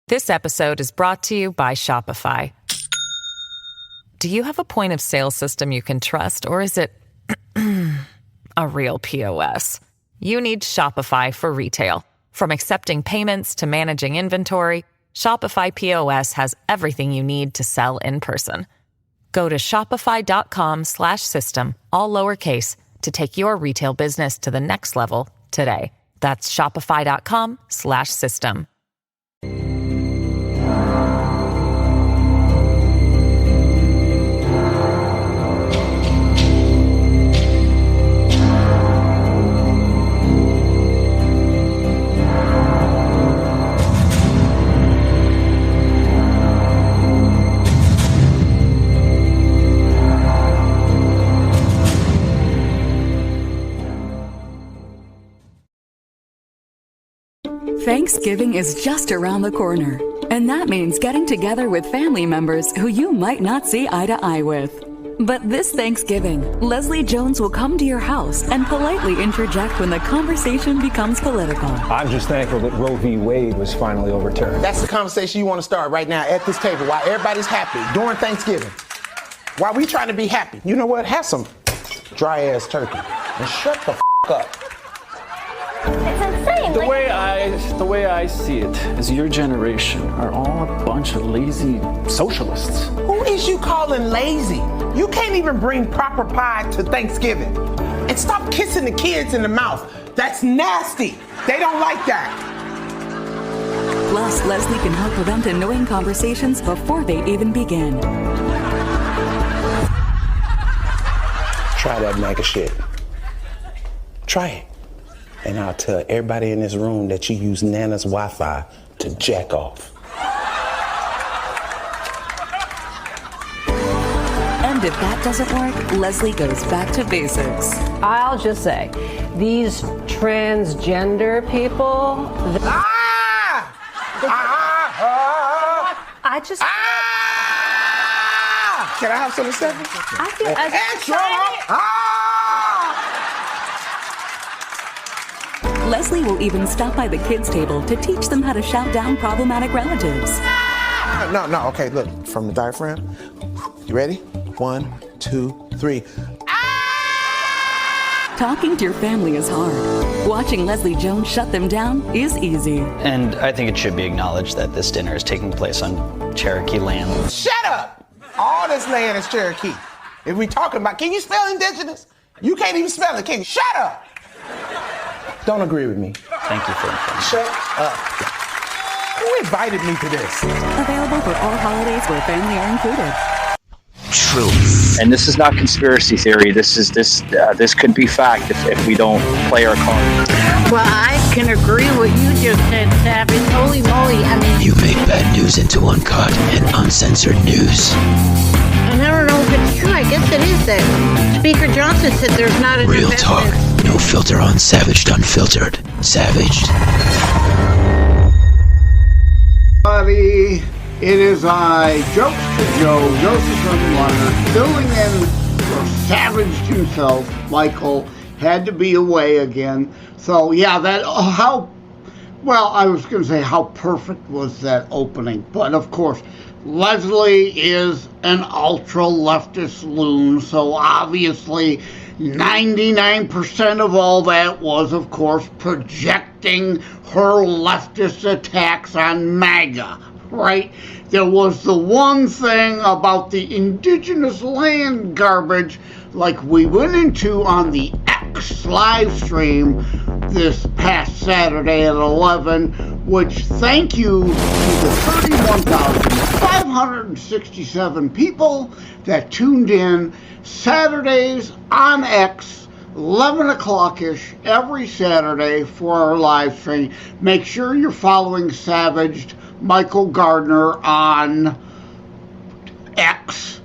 This episode is brought to you by Shopify. Do you have a point of sale system you can trust, or is it a real POS? You need Shopify for retail. From accepting payments to managing inventory, Shopify POS has everything you need to sell in person. Go to shopify.com/system, all lowercase, to take your retail business to the next level today. That's shopify.com/system. Thanksgiving is just around the corner, and that means getting together with family members who you might not see eye to eye with. But this Thanksgiving, Leslie Jones will come to your house and politely interject when the conversation becomes political. I'm just thankful that Roe v. Wade was finally overturned. That's the conversation you want to start right now at this table while everybody's happy during Thanksgiving. While we trying to be happy. You know what? Have some dry-ass turkey and shut the up. It's insane. The way I see it is your generation are all a bunch of lazy socialists. Who is you calling lazy? You can't even bring proper pie to Thanksgiving. And stop kissing the kids in the mouth. That's nasty. They don't like that. Plus, Leslie can help prevent annoying conversations before they even begin. Try that MAGA shit. Try it. And I'll tell everybody in this room that you use Nana's Wi-Fi to jack off. And if that doesn't work, Leslie goes back to basics. I'll just say, these transgender people... I just... Can I have some of seven? I feel as Leslie will even stop by the kids' table to teach them how to shout down problematic relatives. No, okay, look, from the diaphragm. You ready? 1, 2, 3. Talking to your family is hard. Watching Leslie Jones shut them down is easy. And I think it should be acknowledged that this dinner is taking place on Cherokee land. Shut up! All this land is Cherokee. If we talking about, can you spell indigenous? You can't even spell it, can you? Shut up! Don't agree with me. Thank you for informing. Shut up. Who invited me to this? Available for all holidays where family are included. Truth. And this is not conspiracy theory. This could be fact if we don't play our cards. Well, I can agree with what you just said, Savage. Holy moly, I mean... You make bad news into uncut and uncensored news. I never know if it's true. I guess it is that Speaker Johnson said there's not enough Real talk. No filter on Savaged Unfiltered. Savaged. It is I, Jokester Joe, Joseph Runner, filling in for Savaged himself. Michael had to be away again. So, yeah, I was going to say how perfect was that opening. But, of course, Leslie is an ultra-leftist loon, so obviously 99% of all that was, of course, projecting her leftist attacks on MAGA, right? There was the one thing about the indigenous land garbage, like we went into on the X live stream this past Saturday at 11, which thank you to the 31,567 people that tuned in Saturdays on X, 11 o'clock-ish every Saturday for our live stream. Make sure you're following Savaged Michael Gardner on X.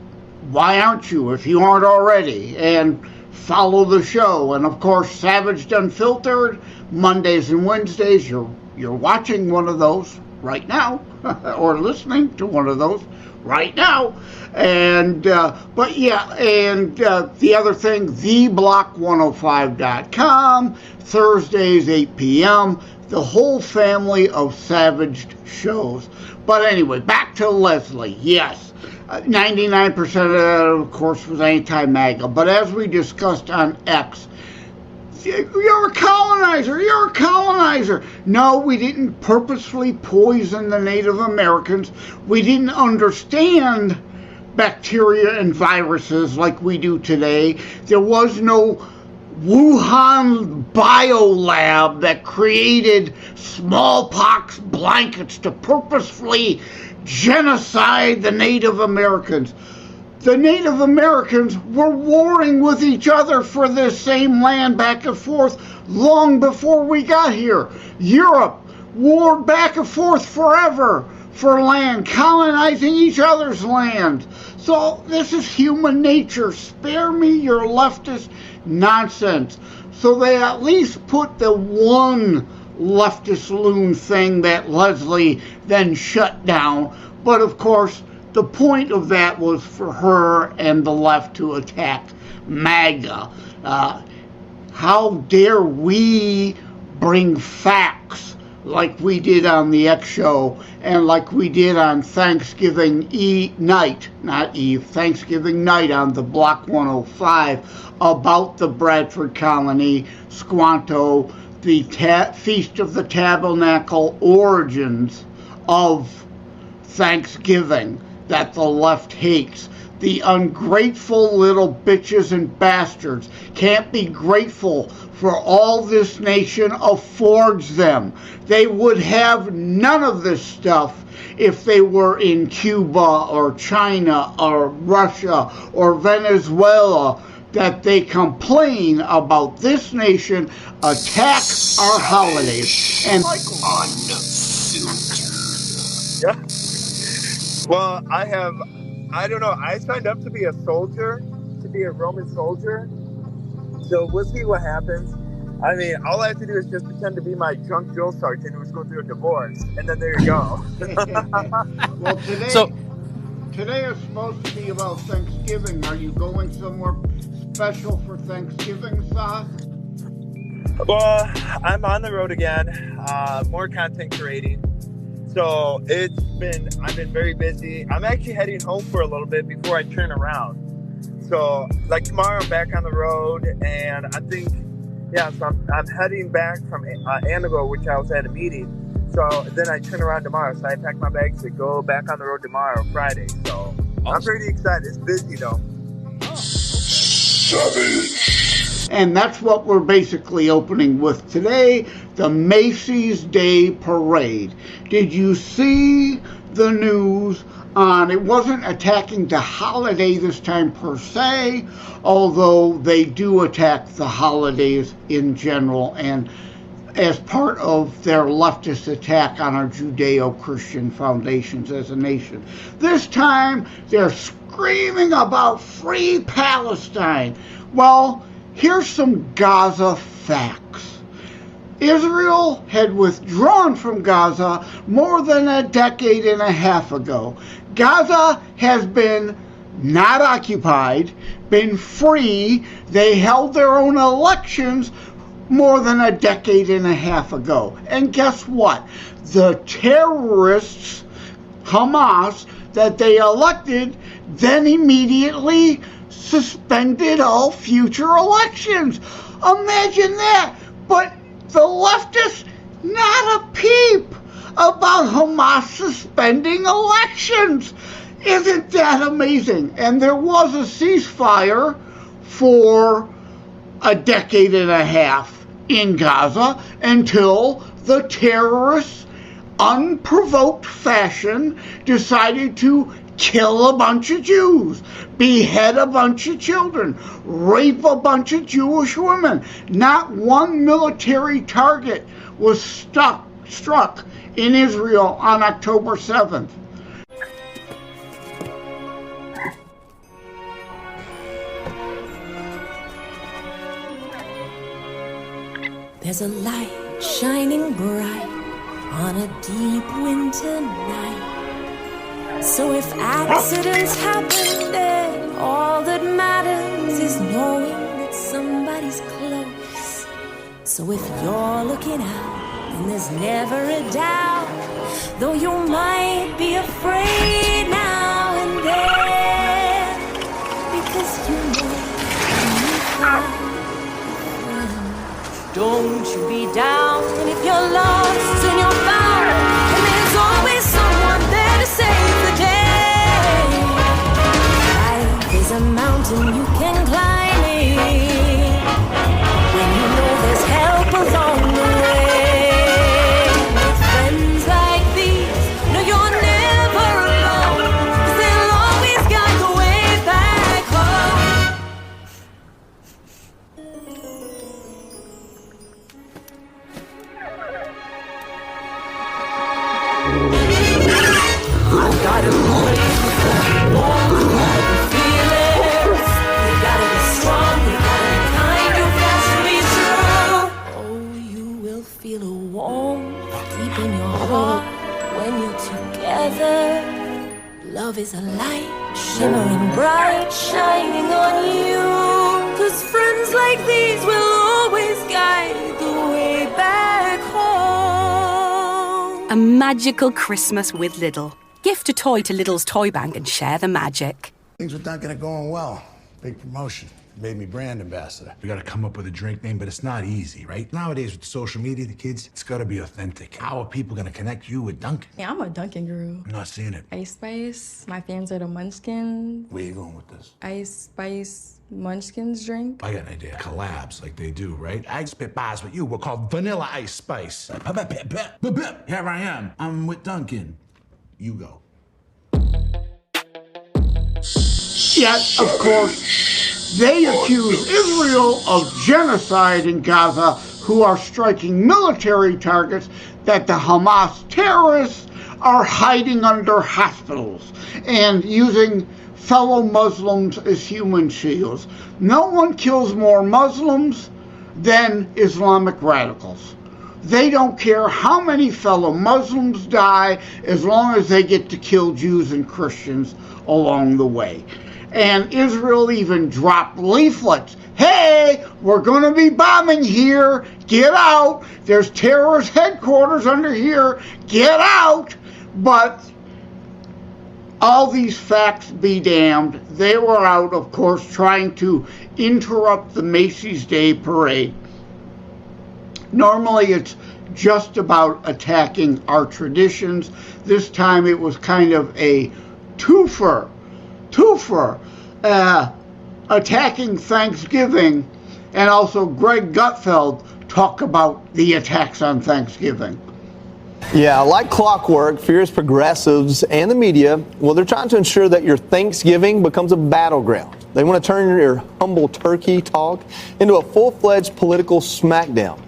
Why aren't you, if you aren't already? And follow the show. And of course, Savaged Unfiltered, Mondays and Wednesdays. You're watching one of those right now, or listening to one of those right now. And but yeah, and the other thing, theblock105.com, Thursdays 8 p.m., the whole family of savaged shows. But anyway, back to Leslie. Yes, 99% of that, of course, was anti-MAGA. But as we discussed on X, you're a colonizer, you're a colonizer. No, we didn't purposefully poison the Native Americans. We didn't understand bacteria and viruses like we do today. There was no Wuhan biolab that created smallpox blankets to purposefully genocide the Native Americans. The Native Americans were warring with each other for this same land back and forth long before we got here. Europe warred back and forth forever for land, colonizing each other's land. So this is human nature. Spare me your leftist nonsense. So they at least put the one leftist loon thing that Leslie then shut down. But of course, the point of that was for her and the left to attack MAGA. How dare we bring facts like we did on the X show and like we did on Thanksgiving night on the Block 105 about the Bradford Colony, Squanto, the Feast of the Tabernacle origins of Thanksgiving that the left hates. The ungrateful little bitches and bastards can't be grateful for all this nation affords them. They would have none of this stuff if they were in Cuba or China or Russia or Venezuela, that they complain about this nation attack our holidays. And yeah. Well, I don't know. I signed up to be a soldier, to be a Roman soldier. So we'll see what happens. I mean, all I have to do is just pretend to be my drunk drill sergeant who's going through a divorce, and then there you go. Well, today is supposed to be about Thanksgiving. Are you going somewhere special for Thanksgiving, Sauce? Well, I'm on the road again, more content creating. So I've been very busy. I'm actually heading home for a little bit before I turn around. So like tomorrow I'm back on the road, and I think, so I'm heading back from Antigo, which I was at a meeting. So then I turn around tomorrow. So I pack my bags to go back on the road tomorrow, Friday. So awesome. I'm pretty excited. It's busy though. Savage. And that's what we're basically opening with today, the Macy's Day Parade. Did you see the news on, it wasn't attacking the holiday this time per se, although they do attack the holidays in general and as part of their leftist attack on our Judeo-Christian foundations as a nation. This time, they're screaming about free Palestine. Well, here's some Gaza facts. Israel had withdrawn from Gaza more than a decade and a half ago. Gaza has been not occupied, been free. They held their own elections more than a decade and a half ago. And guess what? The terrorists, Hamas, that they elected, then immediately suspended all future elections. Imagine that. But the leftists, not a peep about Hamas suspending elections. Isn't that amazing? And there was a ceasefire for a decade and a half in Gaza until the terrorists, unprovoked fashion, decided to kill a bunch of Jews, behead a bunch of children, rape a bunch of Jewish women. Not one military target was struck in Israel on October 7th. There's a light shining bright on a deep winter night. So if accidents happen, then all that matters is knowing that somebody's close. So if you're looking out, then there's never a doubt, though you might be afraid now and then, because you know when you find a friend. Don't you be down if you're lost and you're found, and there's always someone there to save the day. Life is a mountain you can climb it when you know there's help along the way. With friends like these, no, you're never alone, 'cause they'll always guide the way back home. I've got to believe warm feelings. You gotta be strong, you gotta be kind, you got to be true. Oh, you will feel a warmth deep in your heart when you're together. Love is a light, shimmering bright, shining on you. 'Cause friends like these will always guide the way back home. A magical Christmas with Lidl. Gift a toy to Lidl's Toy Bank and share the magic. Things with Dunkin' are going well. Big promotion. Made me brand ambassador. We gotta come up with a drink name, but it's not easy, right? Nowadays with social media, the kids, it's gotta be authentic. How are people gonna connect you with Dunkin'? Yeah, I'm a Dunkin' girl. I'm not seeing it. Ice Spice. My fans are the Munchkins. Where you going with this? Ice Spice Munchkins drink. I got an idea. Collabs like they do, right? I spit bars with you. We're called Vanilla Ice Spice. Here I am. I'm with Dunkin'. You go. Yet, of course, they accuse Israel of genocide in Gaza, who are striking military targets that the Hamas terrorists are hiding under hospitals and using fellow Muslims as human shields. No one kills more Muslims than Islamic radicals. They don't care how many fellow Muslims die as long as they get to kill Jews and Christians along the way. And Israel even dropped leaflets. Hey, we're going to be bombing here. Get out. There's terrorist headquarters under here. Get out. But all these facts be damned. They were out, of course, trying to interrupt the Macy's Day Parade. Normally it's just about attacking our traditions. This time it was kind of a twofer, attacking Thanksgiving, and also Greg Gutfeld talk about the attacks on Thanksgiving. Yeah, like clockwork, fierce progressives and the media, well, they're trying to ensure that your Thanksgiving becomes a battleground. They want to turn your humble turkey talk into a full-fledged political smackdown.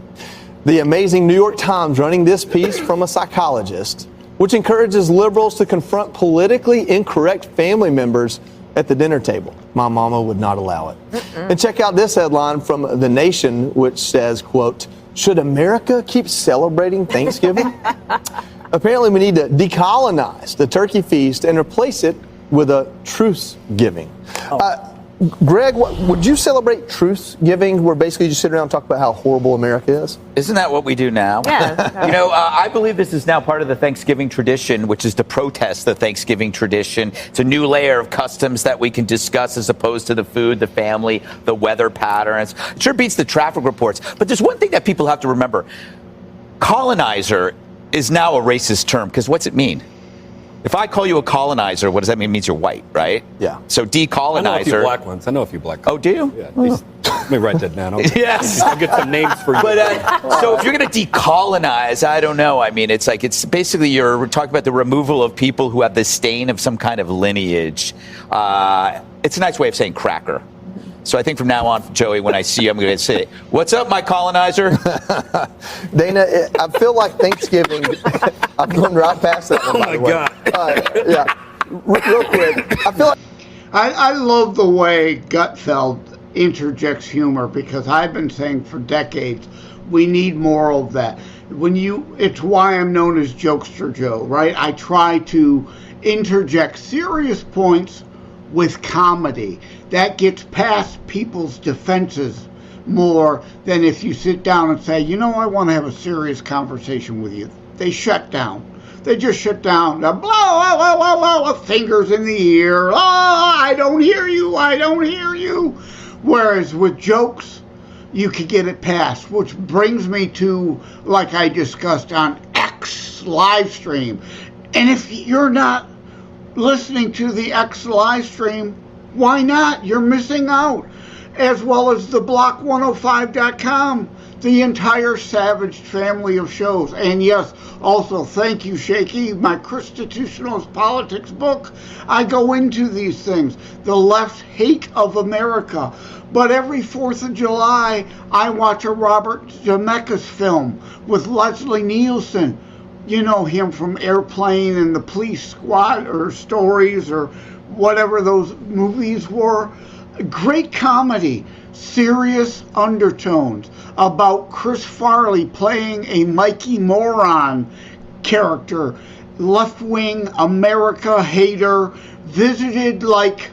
The amazing New York Times running this piece from a psychologist, which encourages liberals to confront politically incorrect family members at the dinner table. My mama would not allow it. And check out this headline from The Nation, which says, quote, "Should America keep celebrating Thanksgiving?" Apparently we need to decolonize the turkey feast and replace it with a truce giving. Greg, would you celebrate truce giving, where basically you just sit around and talk about how horrible America is? Isn't that what we do now? Yeah. You know, I believe this is now part of the Thanksgiving tradition, which is to protest the Thanksgiving tradition. It's a new layer of customs that we can discuss as opposed to the food, the family, the weather patterns. It sure beats the traffic reports. But there's one thing that people have to remember. Colonizer is now a racist term, because what's it mean? If I call you a colonizer, what does that mean? It means you're white, right? Yeah. So decolonizer. I know a few black ones. Oh, do you? Yeah. Let me write that down. Yes. I'll get some names for you. But so if you're going to decolonize, I don't know. I mean, it's basically you're talking about the removal of people who have the stain of some kind of lineage. It's a nice way of saying cracker. So I think from now on, Joey, when I see you, I'm going to say, "What's up, my colonizer?" Dana, I feel like Thanksgiving, I'm going right past that one, by the way. God. Yeah, real quick, I feel like... I love the way Gutfeld interjects humor, because I've been saying for decades, we need more of that. it's why I'm known as Jokester Joe, right? I try to interject serious points with comedy. That gets past people's defenses more than if you sit down and say, I want to have a serious conversation with you. They shut down. They just shut down. Blah, blah, blah, blah, blah, fingers in the ear. Oh, I don't hear you. I don't hear you. Whereas with jokes, you could get it past, which brings me to, like I discussed on X live stream. And if you're not listening to the X live stream, why not? You're missing out. As well as the block105.com, the entire Savage family of shows. And yes, also thank you, Shaky, my Constitutionalist Politics book. I go into these things. The left's hate of America. But every 4th of July, I watch a Robert Zemeckis film with Leslie Nielsen. You know him from Airplane and the Police Squad or Stories or whatever those movies were. Great comedy, serious undertones about Chris Farley playing a Mikey Moron character, left-wing America hater, visited like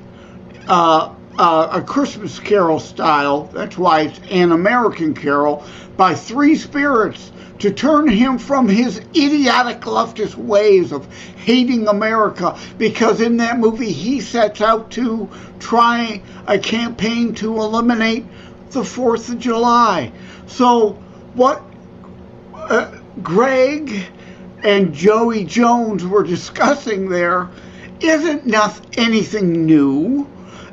a Christmas Carol style, that's why it's an American Carol, by three spirits to turn him from his idiotic leftist ways of hating America, because in that movie he sets out to try a campaign to eliminate the 4th of July. So what Greg and Joey Jones were discussing there isn't anything new.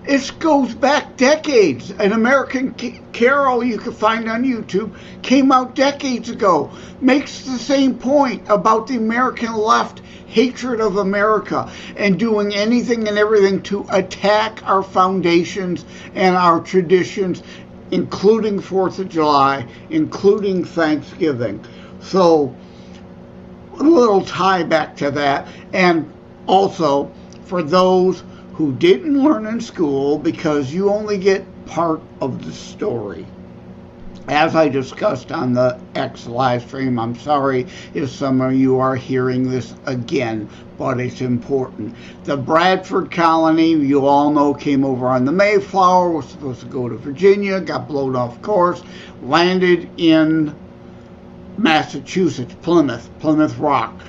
It goes back decades. An American Carol you can find on YouTube came out decades ago. Makes the same point about the American left hatred of America and doing anything and everything to attack our foundations and our traditions, including 4th of July, including Thanksgiving. So a little tie back to that. And also for those who didn't learn in school, because you only get part of the story. As I discussed on the X live stream, I'm sorry if some of you are hearing this again, but it's important. The Bradford colony, you all know, came over on the Mayflower, was supposed to go to Virginia, got blown off course, landed in Massachusetts, Plymouth Rock.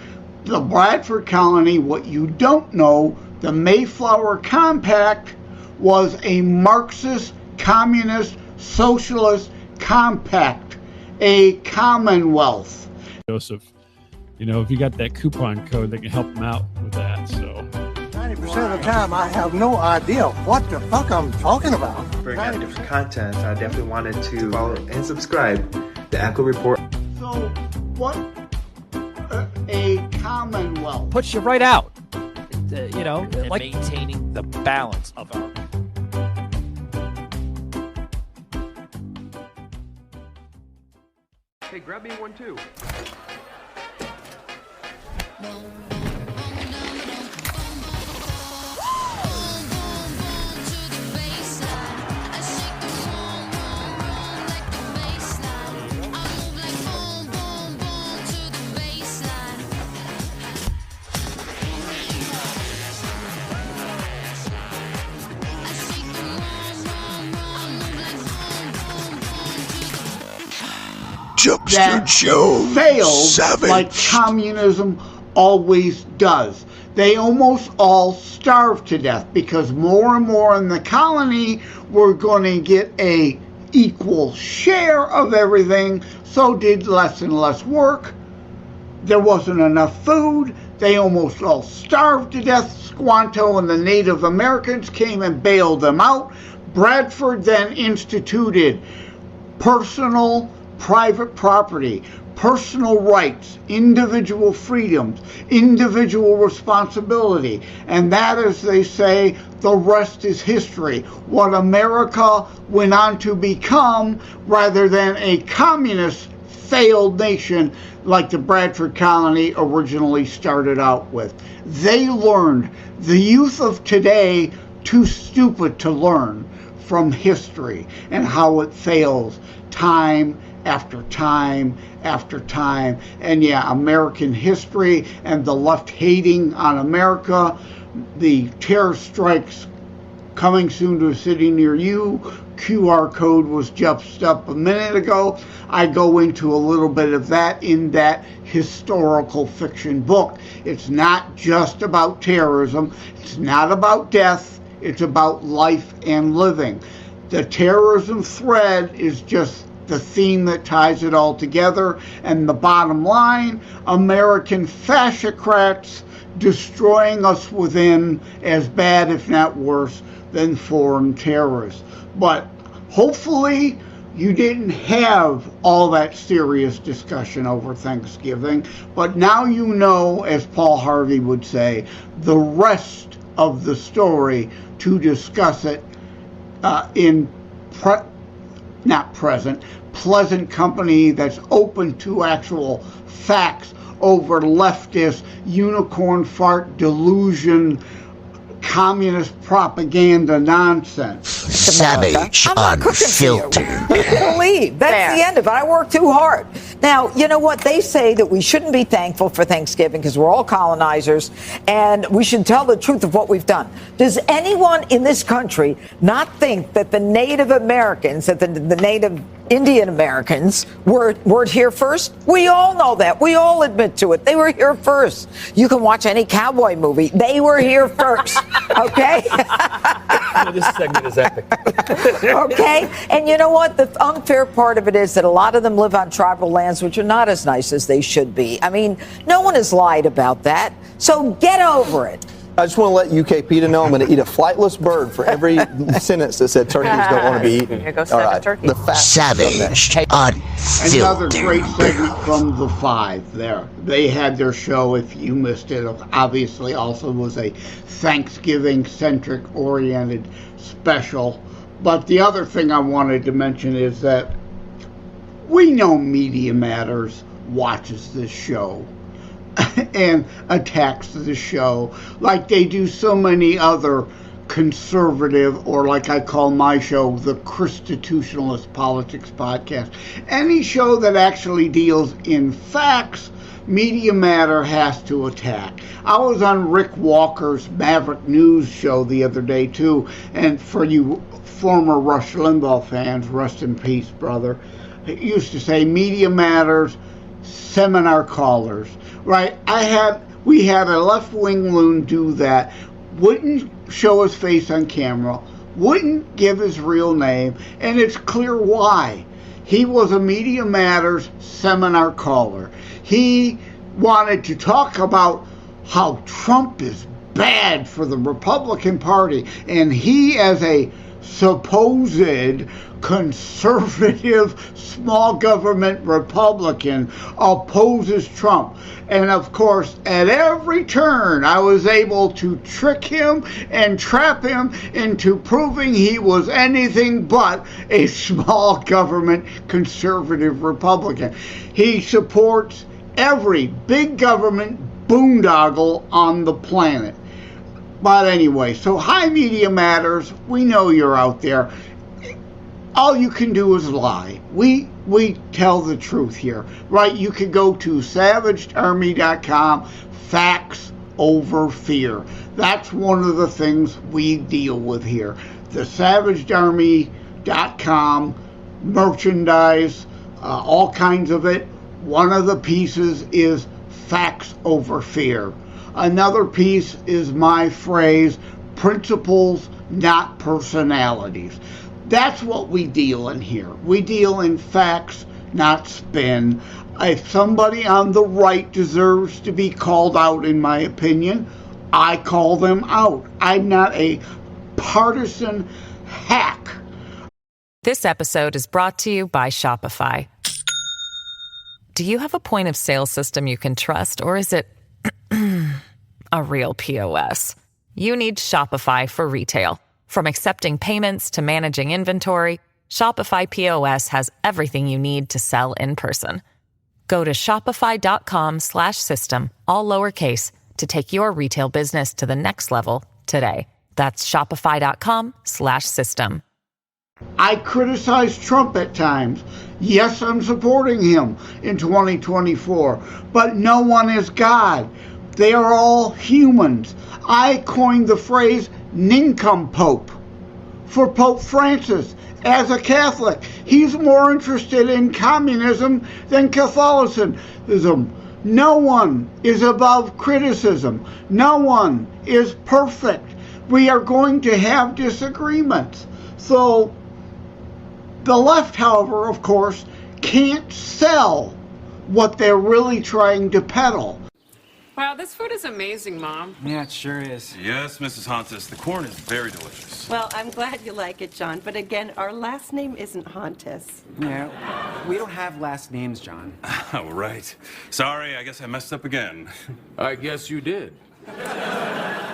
The Bradford colony, what you don't know, the Mayflower Compact was a Marxist, communist, socialist compact, a commonwealth. Joseph, if you got that coupon code, they can help them out with that. So 90% of the time, I have no idea what the fuck I'm talking about. For different content, I definitely wanted to follow and subscribe to Echo Report. So what a commonwealth puts you right out. And like maintaining the balance of our. Hey, grab me one too. Jokester Joe failed Savage. Like communism always does. They almost all starved to death because more and more in the colony were going to get a equal share of everything, so did less and less work. There wasn't enough food. They almost all starved to death. Squanto and the Native Americans came and bailed them out. Bradford then instituted personal private property, personal rights, individual freedoms, individual responsibility. And that, as they say, the rest is history. What America went on to become, rather than a communist failed nation like the Bradford colony originally started out with. They learned. The youth of today, too stupid to learn from history and how it fails time after time after time. And yeah, American history and the left hating on America, the terror strikes coming soon to a city near you. QR code was just up a minute ago. I go into a little bit of that in that historical fiction book. It's not just about terrorism. It's not about death. It's about life and living. The terrorism thread is just the theme that ties it all together. And the bottom line, American fascocrats destroying us within as bad, if not worse, than foreign terrorists. But hopefully you didn't have all that serious discussion over Thanksgiving. But now you know, as Paul Harvey would say, the rest of the story to discuss it in pleasant company that's open to actual facts over leftist unicorn fart delusion communist propaganda nonsense. Savage, unfiltered. Believe that's the end of it. I work too hard. Now, you know what? They say that we shouldn't be thankful for Thanksgiving because we're all colonizers and we should tell the truth of what we've done. Does anyone in this country not think that the Native Americans, that the Native Indian Americans were here first? We all know that. We all admit to it. They were here first. You can watch any cowboy movie. They were here first. Okay? This segment is epic. Okay? And you know what? The unfair part of it is that a lot of them live on tribal lands, which are not as nice as they should be. I mean, no one has lied about that. So get over it. I just want to let UKP know I'm going to eat a flightless bird for every sentence that said turkeys don't want to be eaten. Here goes savage turkey. The facts. Savage, unfiltered. Another great segment from the Five there. They had their show, if you missed it, obviously also was a Thanksgiving-centric oriented special. But the other thing I wanted to mention is that we know Media Matters watches this show and attacks the show like they do so many other conservative, or like I call my show, the Christitutionalist Politics Podcast. Any show that actually deals in facts, Media Matter has to attack. I was on Rick Walker's Maverick News show the other day too, and for you former Rush Limbaugh fans, rest in peace, brother, it used to say Media Matters seminar callers. Right, we had a left-wing loon do that, wouldn't show his face on camera, wouldn't give his real name, and it's clear why. He was a Media Matters seminar caller. He wanted to talk about how Trump is bad for the Republican Party, and he, as a supposed conservative small government Republican, opposes Trump. And of course, at every turn, I was able to trick him and trap him into proving he was anything but a small government conservative Republican. He supports every big government boondoggle on the planet. But anyway, so hi Media Matters, we know you're out there. All you can do is lie. We tell the truth here, right? You can go to savagearmy.com, facts over fear. That's one of the things we deal with here. The savagearmy.com merchandise, all kinds of it. One of the pieces is facts over fear. Another piece is my phrase, principles, not personalities. That's what we deal in here. We deal in facts, not spin. If somebody on the right deserves to be called out, in my opinion, I call them out. I'm not a partisan hack. This episode is brought to you by Shopify. Do you have a point of sale system you can trust, or is it a real POS? You need Shopify for retail. From accepting payments to managing inventory, Shopify POS has everything you need to sell in person. Go to shopify.com/system, all lowercase, to take your retail business to the next level today. That's shopify.com/system. I criticize Trump at times. Yes, I'm supporting him in 2024, but no one is God. They are all humans. I coined the phrase nincompoop for Pope Francis. As a Catholic, he's more interested in communism than Catholicism. No one is above criticism. No one is perfect. We are going to have disagreements. So, the left, however, of course, can't sell what they're really trying to peddle. Wow, this food is amazing, Mom. Yeah, it sure is. Yes, Mrs. Hontus, the corn is very delicious. Well, I'm glad you like it, John, but again, our last name isn't Hontus. Yeah, we don't have last names, John. Oh, right. Sorry, I guess I messed up again. I guess you did.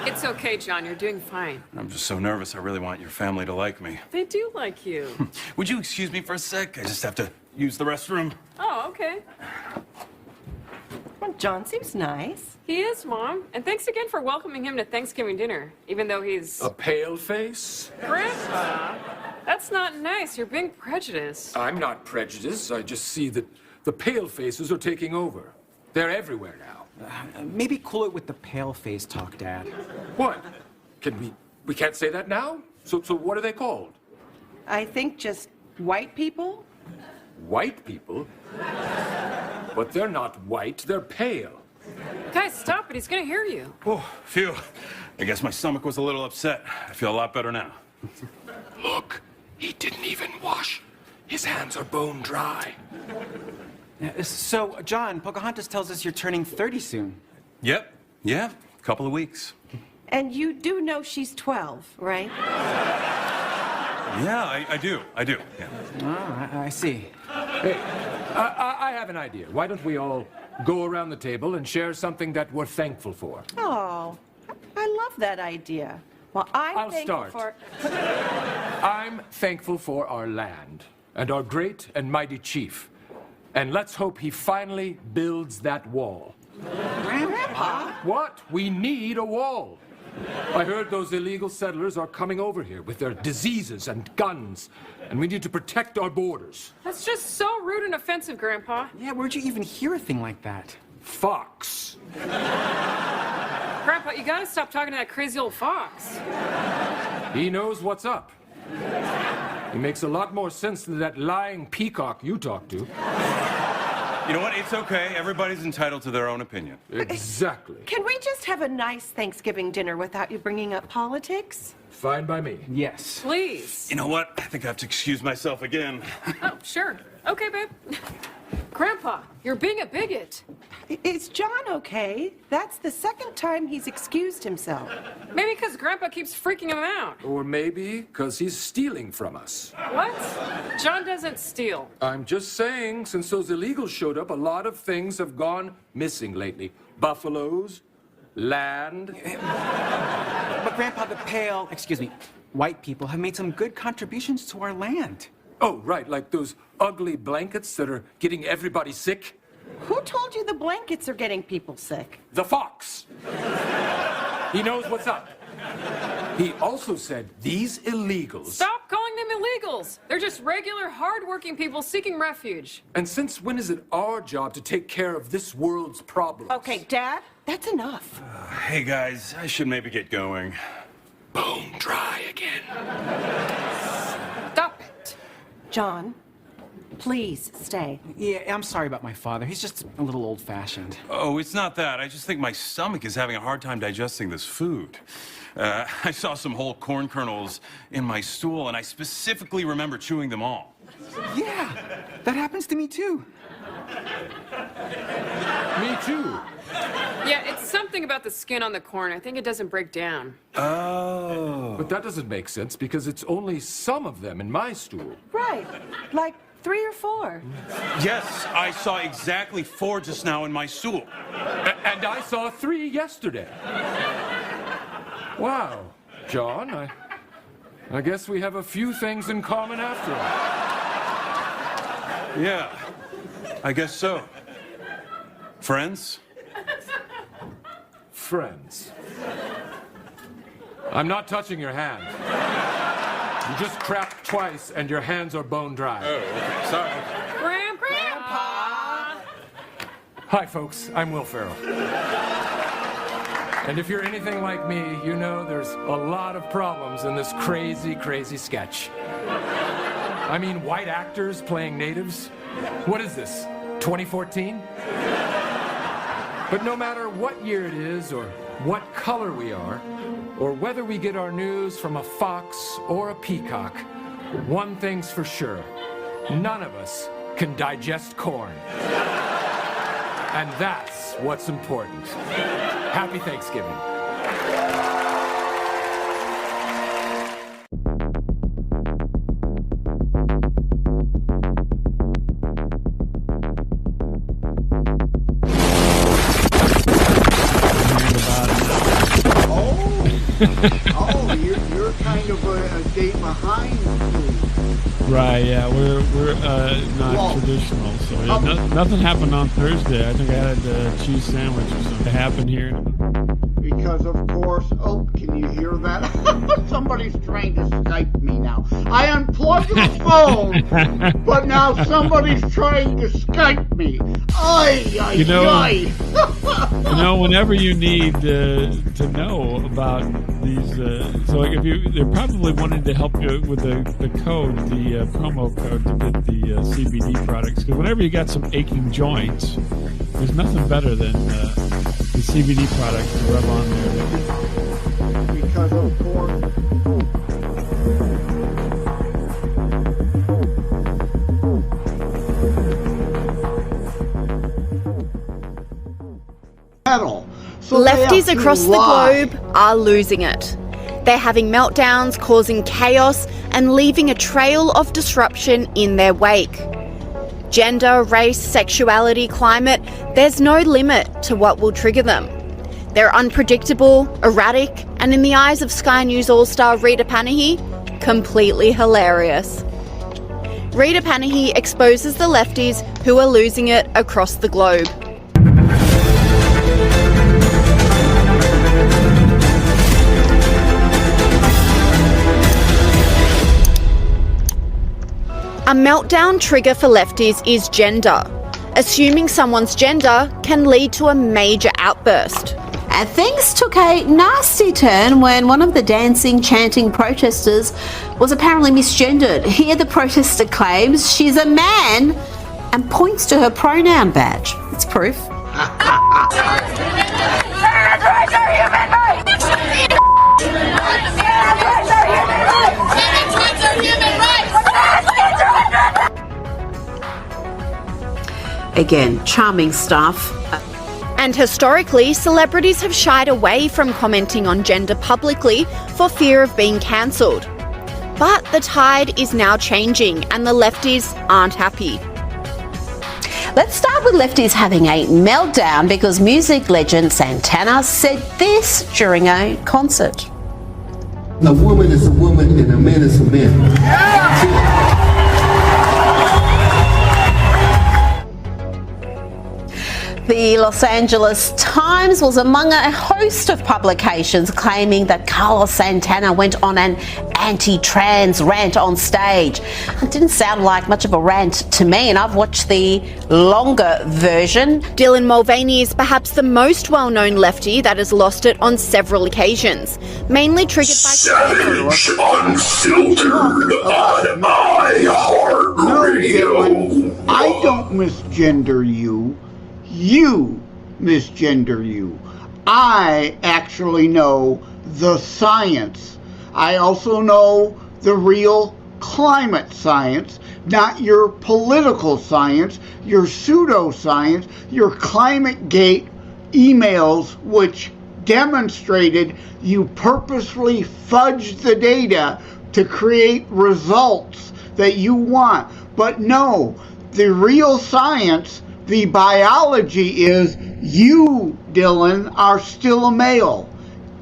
It's okay, John. You're doing fine. I'm just so nervous. I really want your family to like me. They do like you. Would you excuse me for a sec? I just have to use the restroom. Oh, okay. Well, John seems nice. He is, Mom. And thanks again for welcoming him to Thanksgiving dinner, even though he's... A pale face? Grandpa, that's not nice. You're being prejudiced. I'm not prejudiced. I just see that the pale faces are taking over. They're everywhere now. Maybe cool it with the pale face talk, Dad. What? We can't say that now? So what are they called? I think just white people. White people? But they're not white, they're pale. Guys, stop it. He's gonna hear you. Oh, phew. I guess my stomach was a little upset. I feel a lot better now. Look, he didn't even wash. His hands are bone dry. So, John, Pocahontas tells us you're turning 30 soon. Yep. Yeah. A couple of weeks. And you do know she's 12, right? Yeah, I do. Yeah. Oh, I see. Hey, I have an idea. Why don't we all go around the table and share something that we're thankful for? Oh, I love that idea. Well, I'll thankful start. for... I'm thankful for our land and our great and mighty chief. And let's hope he finally builds that wall. Grandpa? What? We need a wall. I heard those illegal settlers are coming over here with their diseases and guns, and we need to protect our borders. That's just so rude and offensive, Grandpa. Yeah, where'd you even hear a thing like that? Fox. Grandpa, you gotta stop talking to that crazy old fox. He knows what's up. He makes a lot more sense than that lying peacock you talk to. You know what? It's okay. Everybody's entitled to their own opinion. Exactly. Can we just have a nice Thanksgiving dinner without you bringing up politics? Fine by me. Yes. Please. You know what? I think I have to excuse myself again. Oh, sure. Okay, babe. Grandpa, you're being a bigot. Is John okay? That's the second time he's excused himself. Maybe because Grandpa keeps freaking him out. Or maybe because he's stealing from us. What? John doesn't steal. I'm just saying, since those illegals showed up, a lot of things have gone missing lately. Buffaloes, land. But Grandpa, white people have made some good contributions to our land. Oh, right, like those ugly blankets that are getting everybody sick. Who told you the blankets are getting people sick? The fox. He knows what's up. He also said these illegals... Stop calling them illegals. They're just regular, hard-working people seeking refuge. And since when is it our job to take care of this world's problems? Okay, Dad, that's enough. Hey, guys, I should maybe get going. Bone dry again. Stop it. John, please stay. Yeah, I'm sorry about my father. He's just a little old-fashioned. Oh, it's not that. I just think my stomach is having a hard time digesting this food. I saw some whole corn kernels in my stool, and I specifically remember chewing them all. Yeah, that happens to me, too. Me, too. Yeah, it's something about the skin on the corn. I think it doesn't break down. Oh. But that doesn't make sense because it's only some of them in my stool. Right, like 3 or 4. Yes, I saw exactly 4 just now in my stool. And I saw 3 yesterday. Wow, John, I guess we have a few things in common after all. Yeah, I guess so. Friends? Friends. I'm not touching your hand. You just crapped twice and your hands are bone dry. Oh, okay. Sorry. Grandpa! Hi, folks. I'm Will Ferrell. And if you're anything like me, you know there's a lot of problems in this crazy, crazy sketch. I mean, white actors playing natives? What is this, 2014? But no matter what year it is, or what color we are, or whether we get our news from a fox or a peacock, one thing's for sure. None of us can digest corn. And that's what's important. Happy Thanksgiving. Oh, you're kind of a day behind me. Right, yeah, we're not traditional, so yeah, nothing happened on Thursday. I think I had a cheese sandwich or something happen here. Because, of course, can you hear that? Somebody's trying to Skype me now. I unplugged the phone, but now somebody's trying to Skype me. You know, whenever you need to know about these, so like if they're probably wanting to help you with the code, the promo code to get the CBD products. Because whenever you got some aching joints, there's nothing better than the CBD products to rub on there. Because of course. So lefties across the globe are losing it. They're having meltdowns, causing chaos, and leaving a trail of disruption in their wake. Gender, race, sexuality, climate, there's no limit to what will trigger them. They're unpredictable, erratic, and in the eyes of Sky News All-Star Rita Panahi, completely hilarious. Rita Panahi exposes the lefties who are losing it across the globe. A meltdown trigger for lefties is gender. Assuming someone's gender can lead to a major outburst. And things took a nasty turn when one of the dancing, chanting protesters was apparently misgendered. Here the protester claims she's a man and points to her pronoun badge. It's proof. Again, charming stuff. And historically, celebrities have shied away from commenting on gender publicly for fear of being cancelled. But the tide is now changing and the lefties aren't happy. Let's start with lefties having a meltdown because music legend Santana said this during a concert. A woman is a woman and a man is a man. The Los Angeles Times was among a host of publications claiming that Carlos Santana went on an anti-trans rant on stage. It didn't sound like much of a rant to me, and I've watched the longer version. Dylan Mulvaney is perhaps the most well-known lefty that has lost it on several occasions, mainly triggered by... Savage, unfiltered, on my heart radio. Dylan, I don't misgender you. You misgender you. I actually know the science. I also know the real climate science, not your political science, your pseudoscience, your ClimateGate emails, which demonstrated you purposely fudged the data to create results that you want. But no, the real science, the biology is you, Dylan, are still a male.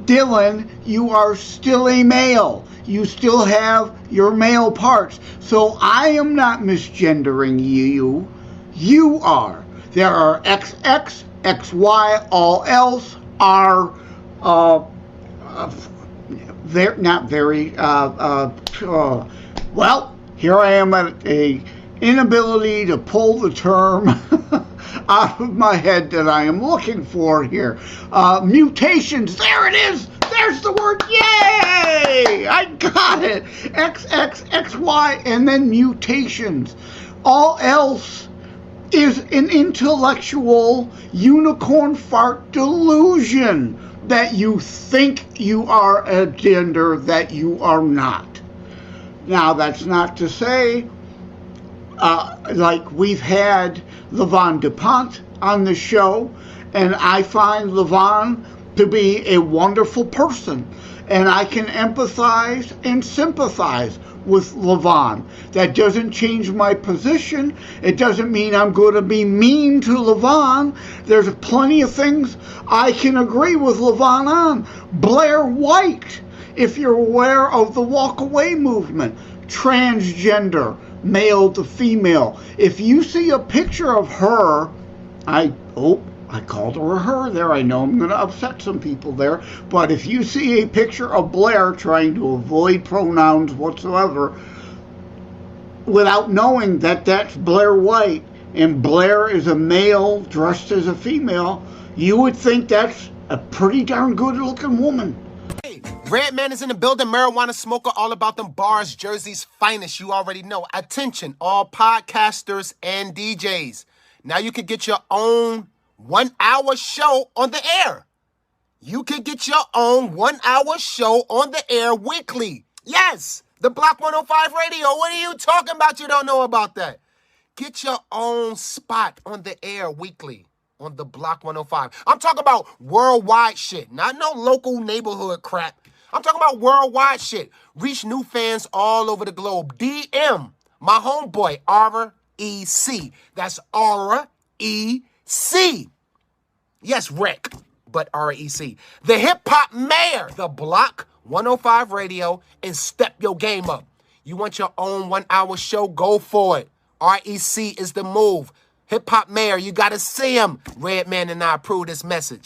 Dylan, you are still a male. You still have your male parts. So I am not misgendering you. You are. There are XX, XY, all else are not very, well, here I am at a inability to pull the term out of my head that I am looking for here. Mutations, there it is! There's the word, yay! I got it! X, Y, and then mutations. All else is an intellectual unicorn fart delusion that you think you are a gender that you are not. Now, that's not to say, like we've had Levon DuPont on the show, and I find Levon to be a wonderful person, and I can empathize and sympathize with Levon. That doesn't change my position. It doesn't mean I'm going to be mean to Levon. There's plenty of things I can agree with Levon on. Blair White, if you're aware of the walk away movement, transgender, male to female. If you see a picture of her, I called her a her there. I know I'm going to upset some people there. But if you see a picture of Blair trying to avoid pronouns whatsoever, without knowing that that's Blair White and Blair is a male dressed as a female, you would think that's a pretty darn good looking woman. Hey, Redman is in the building, marijuana smoker, all about them bars, Jersey's finest, you already know. Attention, all podcasters and DJs. Now you can get your own 1 hour show on the air. You can get your own 1 hour show on the air weekly. Yes, the Block 105 Radio. What are you talking about? You don't know about that. Get your own spot on the air weekly on the Block 105. I'm talking about worldwide shit, not no local neighborhood crap. I'm talking about worldwide shit. Reach new fans all over the globe. DM my homeboy, Aura EC. That's Aura EC. Yes, Rick, but REC. The hip-hop mayor, the Block 105 Radio, and step your game up. You want your own 1 hour show? Go for it. REC is the move. Hip-hop mayor, you got to see him. Redman and I approve this message.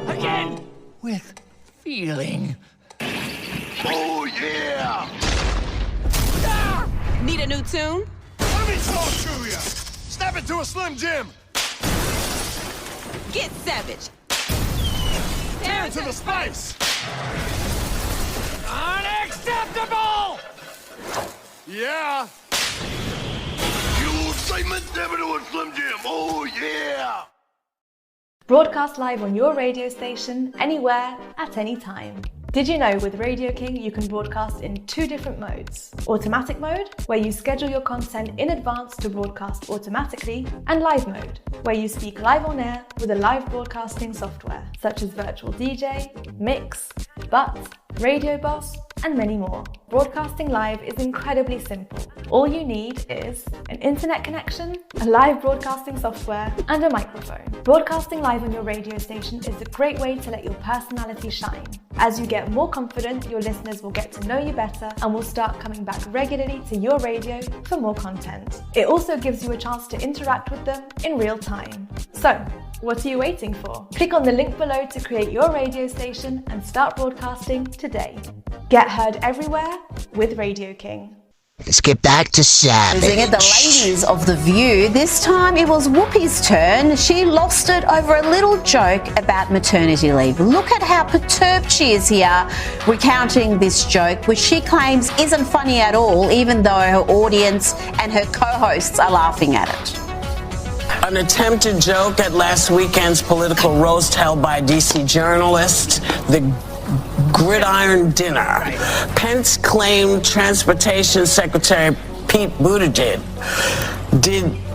Again, with feeling. Oh, yeah! Need a new tune? Let me talk to you! Step into a Slim Jim! Get savage. Tear into the spice! Unacceptable! Yeah! You excitement, step into a Slim Jim! Oh, yeah! Broadcast live on your radio station, anywhere, at any time. Did you know with Radio King you can broadcast in 2 different modes? Automatic mode, where you schedule your content in advance to broadcast automatically, and live mode, where you speak live on air with a live broadcasting software, such as Virtual DJ, Mix, Butt, Radio Boss, and many more. Broadcasting live is incredibly simple. All you need is an internet connection, a live broadcasting software, and a microphone. Broadcasting live on your radio station is a great way to let your personality shine. As you get more confident, your listeners will get to know you better and will start coming back regularly to your radio for more content. It also gives you a chance to interact with them in real time. So, what are you waiting for? Click on the link below to create your radio station and start broadcasting today. Get heard everywhere with Radio King. Let's get back to Savage. Losing it, the ladies of The View. This time it was Whoopi's turn. She lost it over a little joke about maternity leave. Look at how perturbed she is here, recounting this joke, which she claims isn't funny at all, even though her audience and her co-hosts are laughing at it. An attempted joke at last weekend's political roast held by DC journalist, the Gridiron Dinner. Pence claimed Transportation Secretary Pete Buttigieg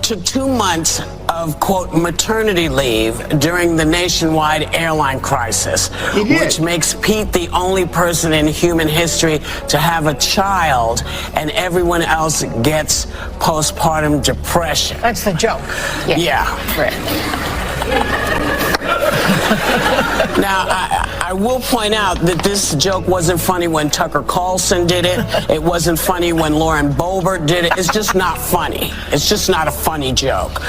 took 2 months of, quote, maternity leave during the nationwide airline crisis, which makes Pete the only person in human history to have a child, and everyone else gets postpartum depression. That's the joke. Yeah. Now, I will point out that this joke wasn't funny when Tucker Carlson did it. It wasn't funny when Lauren Boebert did it. It's just not funny. It's just not a funny joke.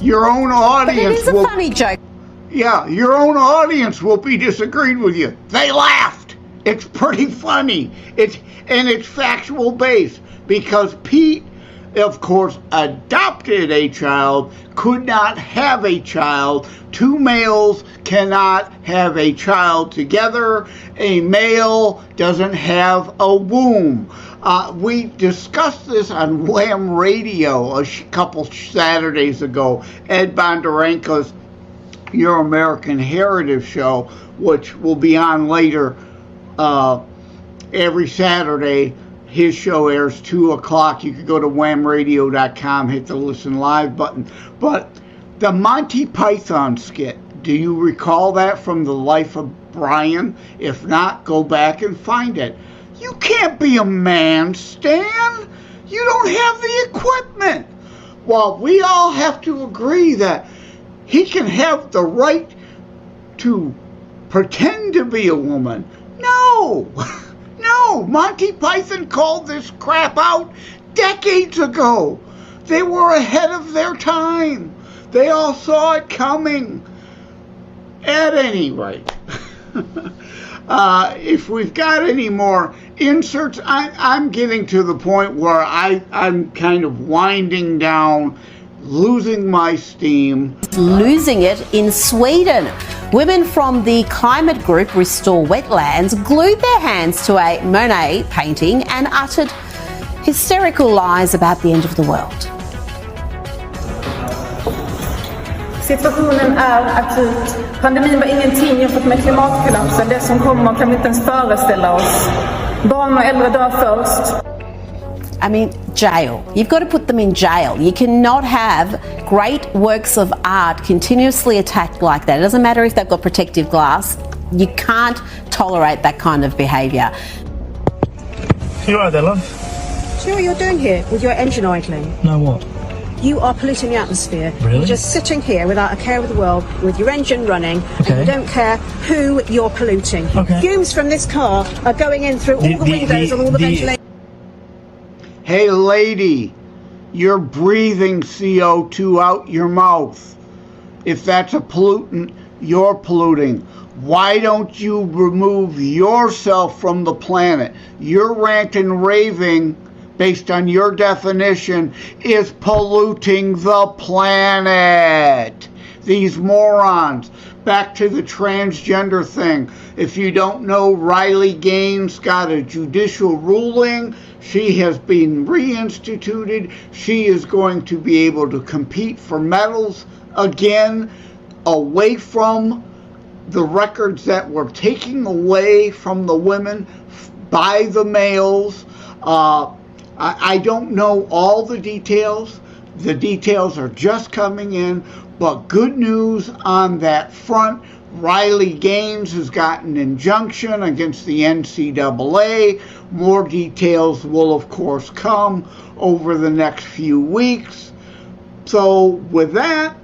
Your own audience but it is a funny joke. Yeah, your own audience will be disagreeing with you. They laughed. It's pretty funny. It's factual based because Pete, of course, adopted a child, could not have a child. Two males cannot have a child together. A male doesn't have a womb. We discussed this on Wham Radio a couple Saturdays ago. Ed Bondarenka's Your American Heritage show, which will be on later every Saturday. His show airs 2 o'clock. You could go to whamradio.com, hit the listen live button. But the Monty Python skit, do you recall that from The Life of Brian? If not, go back and find it. You can't be a man, Stan. You don't have the equipment. Well, we all have to agree that he can have the right to pretend to be a woman. No. No, Monty Python called this crap out decades ago. They were ahead of their time. They all saw it coming. At any rate, if we've got any more inserts, I'm getting to the point where I'm kind of winding down, losing my steam. Losing it in Sweden. Women from the climate group Restore Wetlands glued their hands to a Monet painting and uttered hysterical lies about the end of the world. Situationen är akut. Pandemin var ingenting jämfört med klimatkollapsen. Det som kommer kan vi inte ens föreställa oss. Barn och äldre dör först. I mean, jail. You've got to put them in jail. You cannot have great works of art continuously attacked like that. It doesn't matter if they've got protective glass. You can't tolerate that kind of behaviour. You all right there, love? Do you know what you're doing here with your engine idling? No, what? You are polluting the atmosphere. Really? You're just sitting here without a care of the world, with your engine running, Okay. and you don't care who you're polluting. Okay. Fumes from this car are going in through all the windows and all the ventilation. Hey, lady, you're breathing CO2 out your mouth. If that's a pollutant, you're polluting. Why don't you remove yourself from the planet? Your rant and raving, based on your definition, is polluting the planet. These morons. Back to the transgender thing. If you don't know, Riley Gaines got a judicial ruling. She has been reinstituted. She is going to be able to compete for medals again, away from the records that were taken away from the women by the males. I don't know all the details. The details are just coming in, but good news on that front. Riley Gaines has got an injunction against the NCAA. More details will, of course, come over the next few weeks. So with that,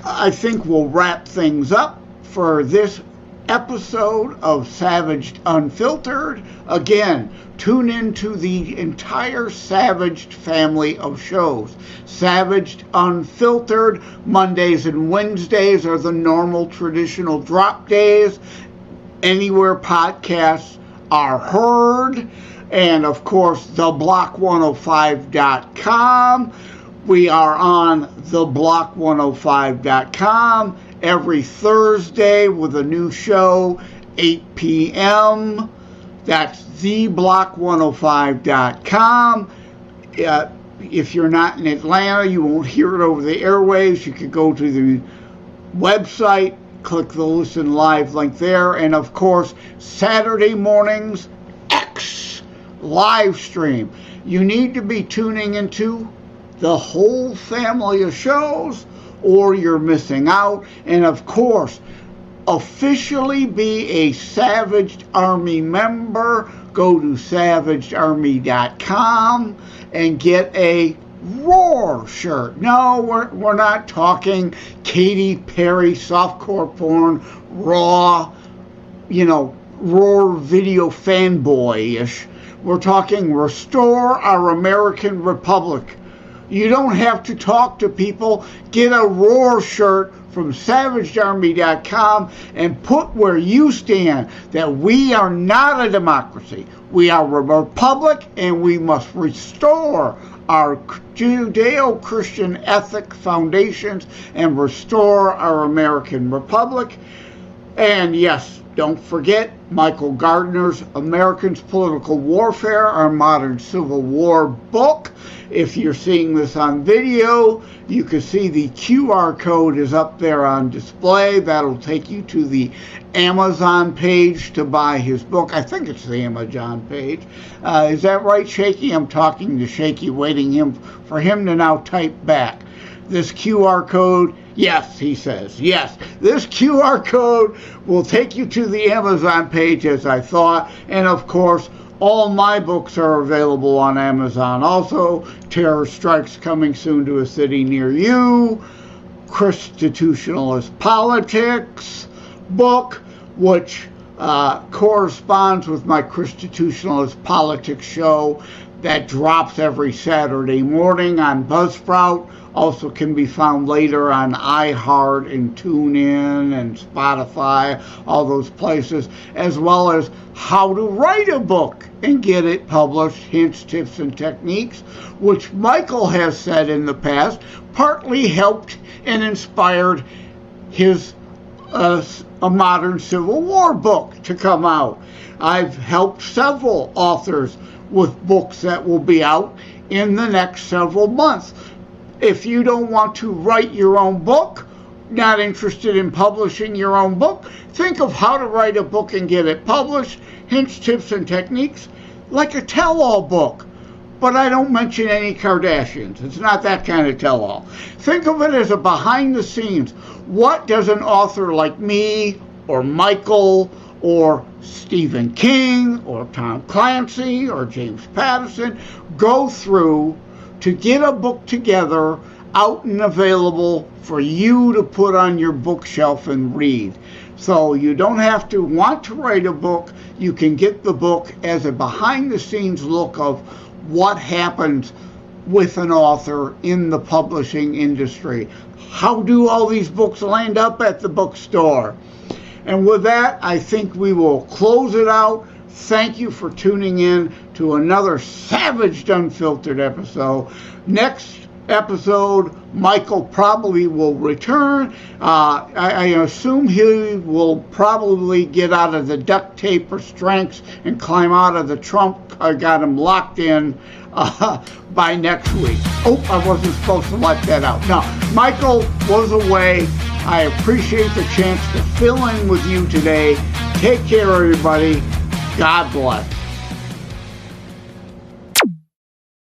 I think we'll wrap things up for this episode of Savaged Unfiltered. Again, tune into the entire Savaged family of shows. Savaged Unfiltered, Mondays and Wednesdays are the normal traditional drop days. Anywhere podcasts are heard. And of course, theblock105.com. We are on theblock105.com every Thursday with a new show, 8 p.m. That's theblock105.com. If you're not in Atlanta, you won't hear it over the airwaves. You can go to the website, click the Listen Live link there. And of course, Saturday mornings, X live stream. You need to be tuning into the whole family of shows, or you're missing out. And of course, officially be a Savaged Army member. Go to savagedarmy.com and get a Roar shirt. No, we're not talking Katy Perry softcore porn, raw, Roar video fanboy-ish. We're talking Restore Our American Republic. You don't have to talk to people. Get a Roar shirt from SavageArmy.com and put where you stand, that we are not a democracy. We are a republic, and we must restore our Judeo-Christian ethic foundations and restore our American republic. And yes, don't forget Michael Gardner's Americans Political Warfare, our Modern Civil War book. If you're seeing this on video, you can see the QR code is up there on display. That'll take you to the Amazon page to buy his book. I think it's the Amazon page. Is that right, Shaky? I'm talking to Shaky, waiting for him to now type back. This QR code, yes, he says, yes. This QR code will take you to the Amazon page, as I thought. And of course, all my books are available on Amazon. Also, Terror Strikes Coming Soon to a City Near You, Constitutionalist Politics book, which corresponds with my Constitutionalist Politics show that drops every Saturday morning on Buzzsprout. Also can be found later on iHeart and TuneIn and Spotify, all those places, as well as How to Write a Book and Get It Published, Hints, Tips, and Techniques, which Michael has said in the past partly helped and inspired his A Modern Civil War book to come out. I've helped several authors with books that will be out in the next several months. If you don't want to write your own book, not interested in publishing your own book, think of How to Write a Book and Get It Published, Hints, Tips, and Techniques, like a tell-all book. But I don't mention any Kardashians. It's not that kind of tell-all. Think of it as a behind-the-scenes. What does an author like me, or Michael, or Stephen King, or Tom Clancy, or James Patterson go through to get a book together, out and available for you to put on your bookshelf and read? So you don't have to want to write a book. You can get the book as a behind-the-scenes look of what happens with an author in the publishing industry. How do all these books land up at the bookstore? And with that, I think we will close it out. Thank you for tuning in to another Savaged Unfiltered episode. Next episode, Michael probably will return. I assume he will probably get out of the duct tape restraints and climb out of the trunk. I got him locked in by next week. Oh, I wasn't supposed to let that out. No, Michael was away. I appreciate the chance to fill in with you today. Take care, everybody. God bless.